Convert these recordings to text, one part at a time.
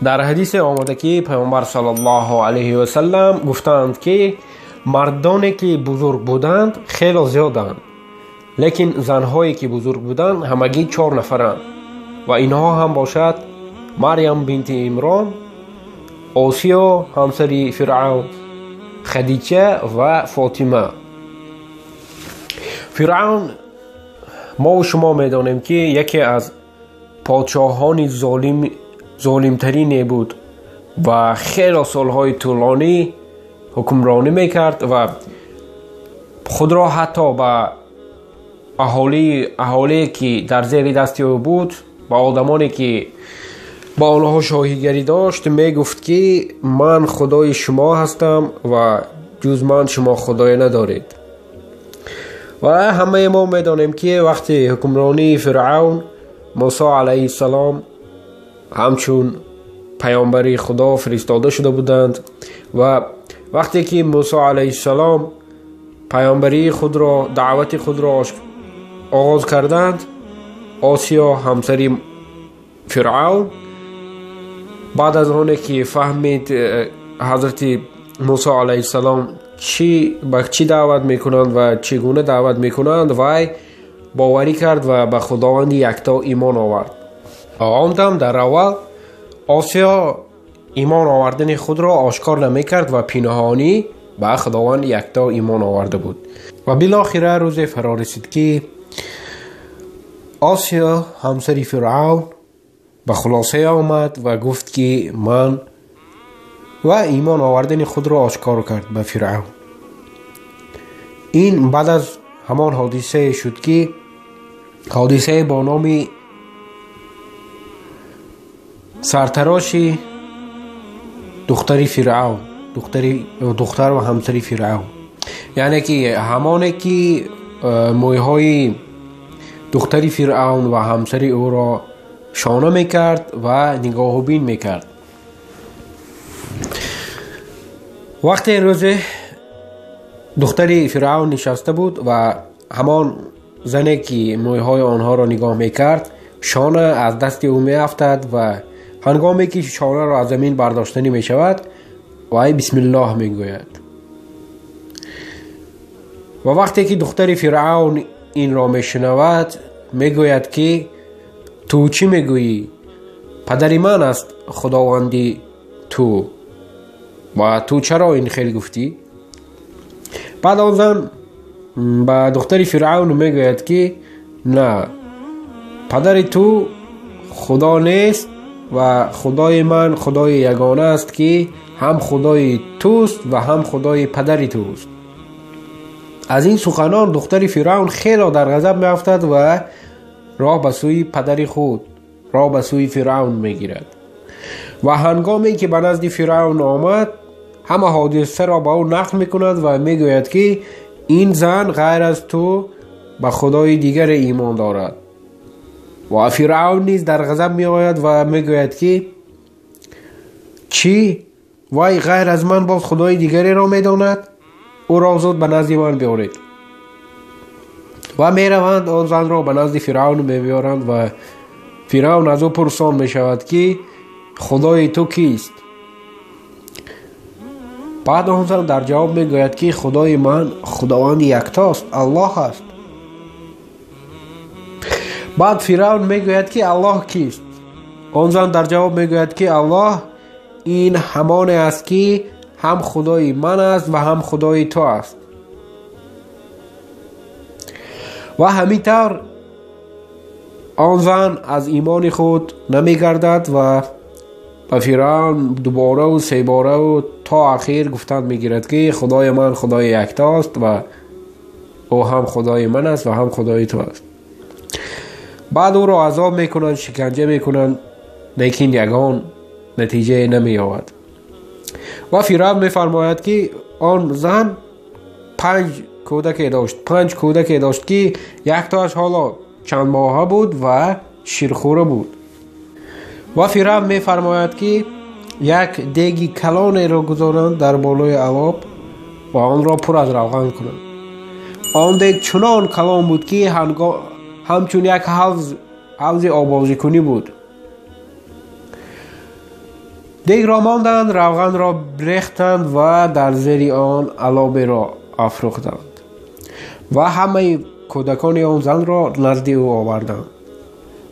در حدیث آمده که پیامبر صلی الله علیه و سلم گفتند که مردانی که بزرگ بودند خیلی زیادند، لیکن زنهایی که بزرگ بودند همگی 4 نفرند و اینها هم باشد مریم بنت عمران، آسیا همسر فرعون، خدیجه و فاطمه. فرعون ما و شما میدانیم که یکی از پادشاهان ظالمترین بود و خیلی سالهای طولانی حکمرانی میکرد و خود را حتی به اهالی که در زیر دستی او بود، با آدمانی که با آنها شاهیگری داشت، میگفت که من خدای شما هستم و جز من شما خدای ندارید. و همه ما میدانیم که وقتی حکمرانی فرعون، موسی علیه السلام همچون پیامبری خدا فرستاده شده بودند و وقتی که موسی علیه السلام پیامبری خود را، دعوت خود را آغاز کردند، آسیا همسر فرعون بعد از آنه که فهمید حضرت موسی علیه السلام چی دعوت میکنند و چگونه دعوت میکنند، وی باوری کرد و به خداوند یکتا ایمان آورد. آن دم در اول آسیا ایمان آوردن خود را آشکار نمیکرد و پنهانی به خداوند یکتا ایمان آورده بود. و بالاخره روز فرا رسید که آسیا همسر فرعون به خلاصه آمد و گفت که من و ایمان آوردن خود را آشکار کرد به فرعون. این بعد از همان حادثه شد که حادثه با نام سرتراشی دختری فرعون، دختر و همسری فرعون، یعنی که همانی که مویهای دختری فرعون و همسری او را شانه میکرد و نگاه بین میکرد. وقتی روز دختری فرعون نشسته بود و همان زنی که مویهای آنها را نگاه میکرد شانه از دست او میافتد و هنگامی که شانه را از زمین برداشتنی میشود و بسم الله میگوید. و وقتی که دختری فرعون این را میشنود میگوید که تو چی میگویی؟ پدر من است خداوندی تو و تو چرا این خیلی گفتی؟ بعد آن زن به دختری فرعون میگوید که نه، پدر تو خدا نیست و خدای من خدای یگانه است که هم خدای توست و هم خدای پدری توست. از این سخنان دختری فرعون خیلی در غضب میافتد و راه به سوی پدری خود، راه به سوی فرعون میگیرد و هنگامی که به نزد فرعون آمد همه حادثه را به او نقل میکند و میگوید که این زن غیر از تو به خدای دیگر ایمان دارد. و فرعون نیز در غضب می آید و میگوید که چی؟ وای غیر از من باز خدای دیگری را میداند؟ او را زود به نزد من بیارید. و میروند آن زن را به نزد فرعون میبیارند و فرعون از او پرسان میشود که خدای تو کیست؟ بعد آن زن در جواب میگوید که خدای من خداوند یکتاست، الله است. بعد فرعون میگوید که الله کیست؟ آن زن در جواب میگوید که الله این همان است که هم خدای من است و هم خدای تو است. و همینطور آن زن از ایمان خود نمیگردد و به فرعون دوباره و سه باره و تا اخیر گفتن میگیرد که خدای من خدای یکتاست و او هم خدای من است و هم خدای تو است. بعد او را عذاب میکنند، شکنجه میکنند، لیکن یگان نتیجه نمی آورد. و فرعون میفرماید که آن زن 5 کودک داشت که یک تاش حالا چند ماهه بود و شیرخوره بود. و فرعون میفرماید که یک دیگی کلان را گذارند در بالای آب و آن را پر از روغن کنند. آن دیگ چنان کلان بود که همچون یک حوض آبازی کنی بود. دیگ را ماندند، روغن را ریختند و در زیر آن علابه را افروختند و همه کودکان آن زن را نزد او آوردند.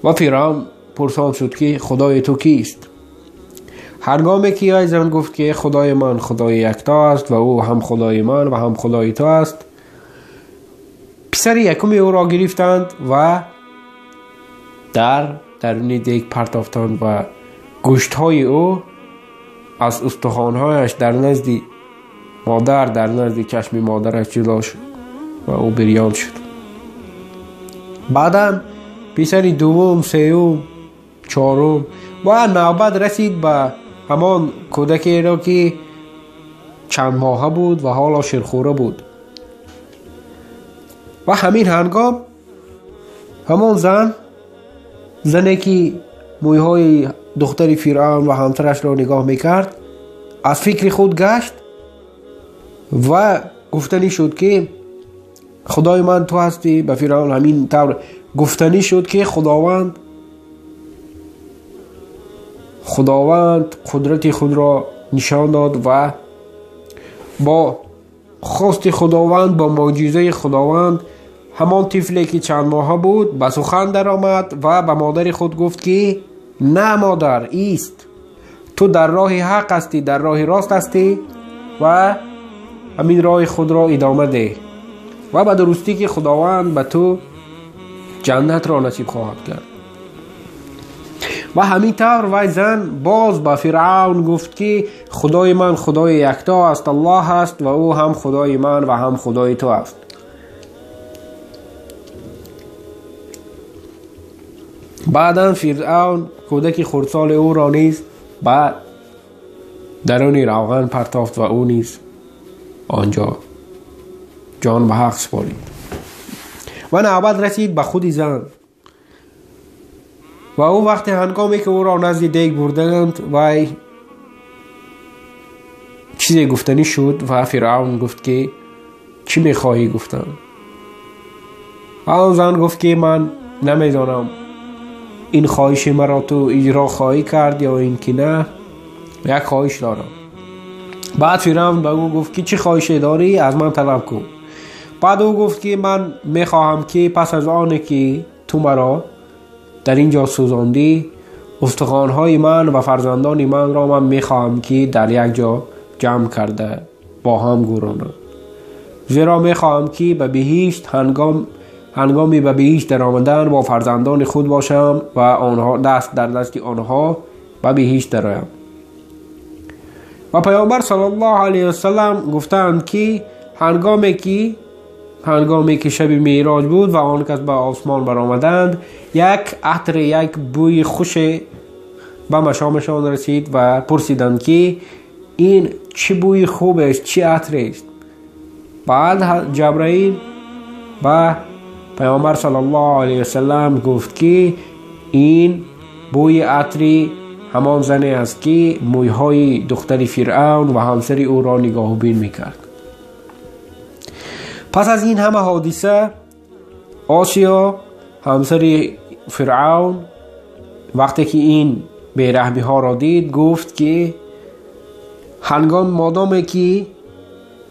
و فرعون پرسان شد که خدای تو کیست؟ هنگامی که آن زن گفت که خدای من خدای یکتا است و او هم خدای من و هم خدای تو است، پسر یکمی او را گرفتند و در درون دیگ پرتافتند و گوشت‌های او از استخوان‌هایش در نزد مادر، در نزد چشم مادرش جدا شد و او بریان شد. بعداً پسر دوم، سوم، چهارم و نوبت رسید به همان کودکی را که چند ماهه بود و حالا شیرخواره بود. و همین هنگام همان زنی که مویهای دختر فرعون و همسرش را نگاه میکرد از فکر خود گشت و گفتنی شد که خدای من تو هستی. به فرعون همین طور گفتنی شد که خداوند قدرت خود را نشان داد و با خواست خداوند، با معجزه خداوند، همان طفلی که چند ماهه بود به سخن در آمد و به مادر خود گفت که نه مادر، ایست، تو در راه حق هستی، در راه راست هستی و همین راه خود را ادامه ده و به درستی که خداوند به تو جنت را نصیب خواهد کرد. و همین طور وی زن باز به فرعون گفت که خدای من خدای یکتا است، الله است و او هم خدای من و هم خدای تو است. بعدا فرعون کودک خردسال او را نیز به درون روغن پرتافت و او نیز آنجا جان به حق سپارید. و نوبت رسید به خود زن و او وقت هنگامی که او را نزد دیگ بردند و چیزی گفتنی شد و فرعون گفت که چی میخواهی گفتن؟ و آن زن گفت که من نمیدانم این خواهش مرا تو اجرا خواهی کرد یا این که نه، یک خواهش دارم. بعد فرعون به او گفت که چی خواهشی داری؟ از من طلب کن. بعد او گفت که من میخواهم که پس از آن که تو مرا در اینجا سوزاندی، استخوان‌های من و فرزندان من را من میخواهم که در یک جا جمع کرده با هم گورانم، زیرا میخواهم که به بهشت هنگامی به بهشت در آمدن با فرزندان خود باشم و آنها دست در دست آنها به بهشت درآیم. و پیامبر صلی الله علیه و سلم گفتند که هنگامی که شب معراج بود و آن کس به آسمان برآمدند، یک عطر، یک بوی خوش به مشامشان رسید و پرسیدند که این چه بوی خوب است، چه عطر است؟ بعد جبرائیل به پیامبر صلی الله علیه و سلم گفت که این بوی عطری همان زنی است که مویهای دختر فرعون و همسر او را نگاه بین میکرد. پس از این همه حادثه، آسیا همسر فرعون وقتی که این بیرحمی ها را دید گفت که هنگام مادامی که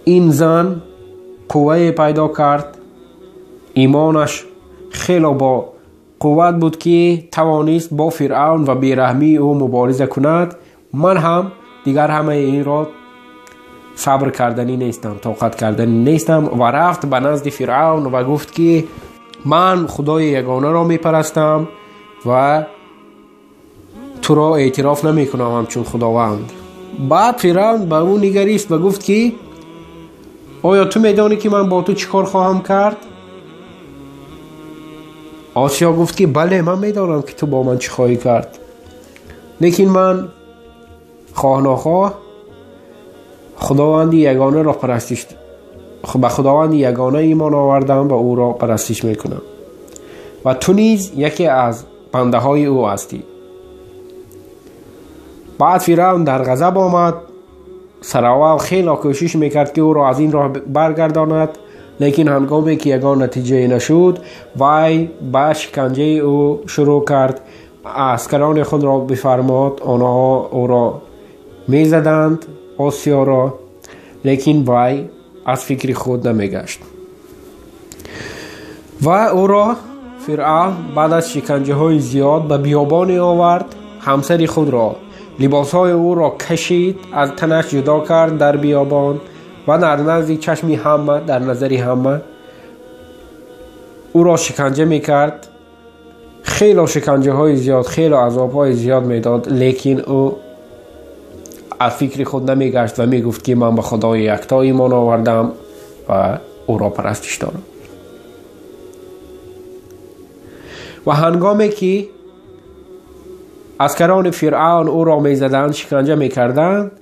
این زن قوه پیدا کرد، ایمانش خیلی با قوت بود که توانست با فرعون و بیرحمی او مبارزه کند، من هم دیگر همه این را صبر کردنی نیستم، طاقت کردنی نیستم. و رفت به نزد فرعون و گفت که من خدای یگانه را می پرستم و تو را اعتراف نمی کنم همچون خداوند. بعد فرعون به او نگریست و گفت که آیا تو میدانی که من با تو چیکار خواهم کرد؟ آسیا گفت که بله، من میدانم که تو با من چی خواهی کرد، لیکن من خواه نخواه خداوند یگانه را به خداوند یگانه ایمان آوردم و او را پرستش میکنم و تو نیز یکی از بنده های او هستی. بعد فرعون در غضب آمد، سراول خیلی کوشش میکرد که او را از این راه برگرداند، لیکن هنگامی که یگان نتیجه نشد، وی به شکنجه او شروع کرد. عسکران خود را بفرماد آنها او را می زدند آسیا را، لیکن وی از فکر خود نمی گشت و او را فرعون بعد از شکنجه های زیاد به بیابان آورد. همسر خود را، لباس های او را کشید، از تنش جدا کرد در بیابان و در نزد چشم همه، در نظر همه او را شکنجه می کرد. خیلی شکنجه های زیاد، خیلی عذاب های زیاد می داد، لیکن او از فکر خود نمی گشت و می گفت که من به خدای یکتا ایمان آوردم و او را پرستش دارم. و هنگامی که عسکران فرعون او را می زدند، شکنجه می کردند،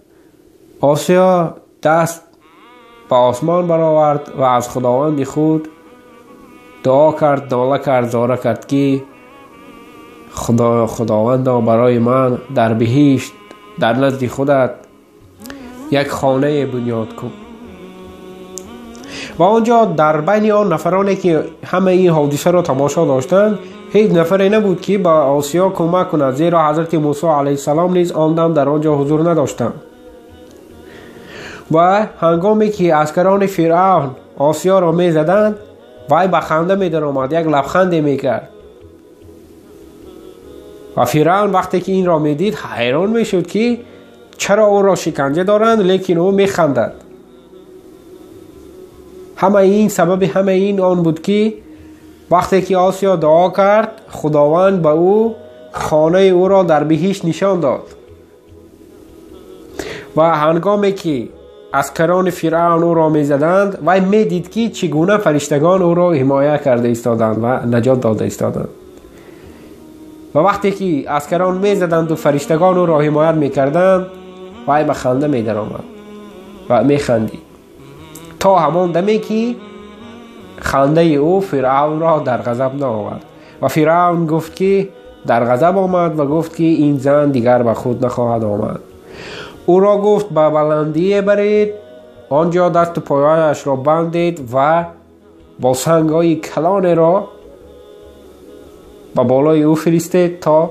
آسیا دست به آسمان برآورد و از خداوند خود دعا کرد، ناله کرد، زاره کرد که خداوندا برای من در بهشت در نزد خودت یک خانه بنیاد کن. و آنجا در بین آن نفرانی که همه این حادثه را تماشا داشتند، هیچ نفری نبود که به آسیا کمک کند، زیرا حضرت موسی علیه السلام نیز آن دم در آنجا حضور نداشتند. و هنگامی که عسکران فرعون آسیا را می زدند، وی به خنده می درآمد، یک لبخند می کرد. و فرعون وقتی که این را می دید حیران می شد که چرا او را شکنجه دارند، لیکن او می خندد. سبب همه این آن بود که وقتی که آسیا دعا کرد، خداوند به او خانه او را در بهشت نشان داد. و هنگامی که عسکران فرعون او را می زدند، وی می دید که چگونه فرشتگان او را حمایه کرده ایستادند و نجات داده ایستادند. و وقتی که عسکران می زدند و فرشتگان او را حمایت می کردند، وی به خنده می درآمد و می خندید، تا همان دمی که خنده او فرعون را در غضب نآورد. و فرعون گفت که در غضب آمد و گفت که این زن دیگر به خود نخواهد آمد. او را گفت به بلندی برید، آنجا دست و پایش را بندید و با سنگ‌های کلان را به بالای او فرستید تا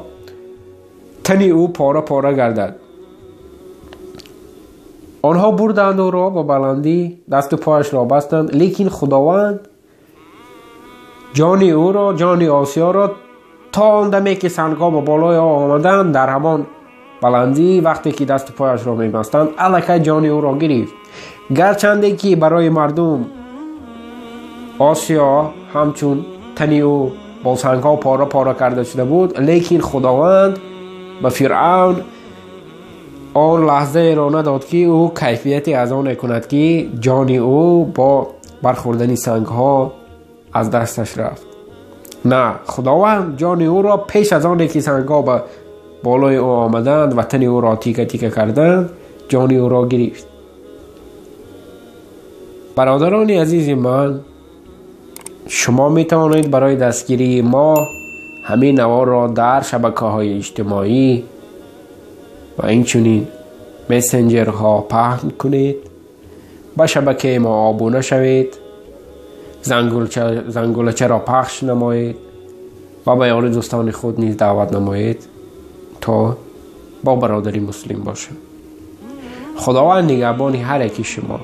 تن او پاره پاره گردد. آنها بردند او را با بلندی، دست و پایش را بستند، لیکن خداوند جان او را، جان آسیا را، تا آن دمی که سنگ‌ها به بالای آمدند، در همان بلندی وقتی که دست و پایش را می‌بستند، الکی جان او را گرفت. گرچنده که برای مردم آسیا همچون تن او با سنگ‌ها پاره پاره کرده شده بود، لیکن خداوند به فرعون آن لحظه را نداد که او کیفیتی از آن کند که جان او با برخوردن سنگ‌ها از دستش رفت. نه، خداوند جان او را پیش از آن که سنگ‌ها به بالای او آمدند و تن او را تیکه تیکه کردند، جان او را گرفت. برادران عزیز من، شما می توانید برای دستگیری ما همین نوار را در شبکه‌های اجتماعی و اینچنین مسنجرها پخش کنید، به شبکه ما آبونه شوید، زنگولچه را پخش نمایید و به یار دوستان خود نیز دعوت نمایید تا با برادری مسلم باشند. خداوند نگهبان هر یکی شما.